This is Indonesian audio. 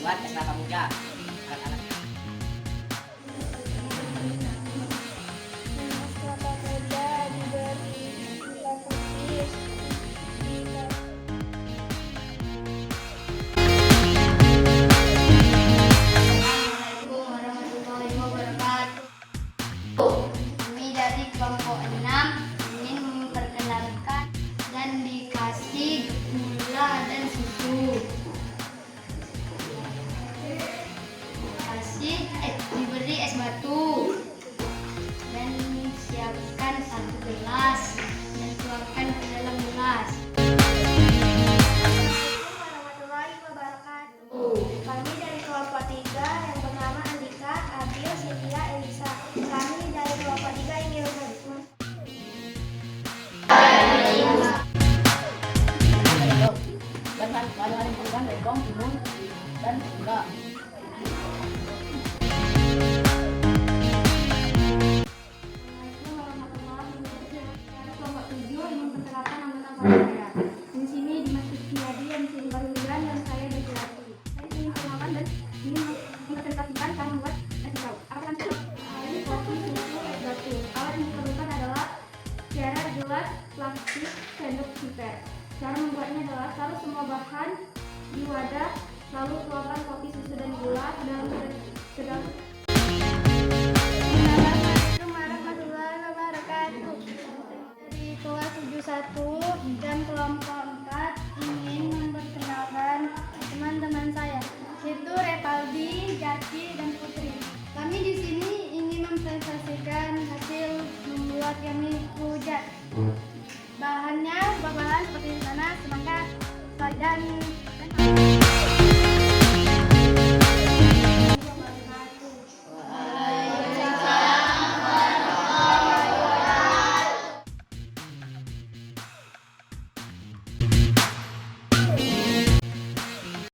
buat es kelapa muda anak-anak. Es kelapa muda diberi gula putih. Assalamualaikum warahmatullahi wabarakatuh. Kami dari kelompok 6 ingin memperkenalkan dan dikasih gula dan susu. Diberi es batu dan siapkan 1 gelas dan tuangkan ke dalam gelas. Assalamualaikum warahmatullahi wabarakatuh. Kami dari kelompok 3 yang bernama Andika, Abil, Cynthia, Elisa. Kami dari kelompok 3 ingin Dengan paling perubahan legong, timun, dan gula. Assalamualaikum warahmatullahi wabarakatuh. Dari kelompok 7 ingin memperkenalkan anggota saya. Di sini Dimas Fiadi yang sini Barulian dan saya Devilati. Saya ingin memperkenalkan dan ingin mempresentasikan cara membuat es sirup. Akan air, kopi, susu, es batu. Alat yang diperlukan adalah cairan gelas, plastik, sendok, piper. Cara membuatnya adalah taruh semua bahan di wadah, lalu tuangkan kopi, susu, dan gula ke dalam sedang. Assalamualaikum warahmatullahi wabarakatuh. Dari kelas 71 dan kelompok 4 ingin memperkenalkan teman-teman saya, yaitu Repaldi, Jaki, dan Putri. Kami di sini ingin mempresentasikan hasil membuat kami rujak. Bahannya buah-buahan seperti di sana, semangka, dan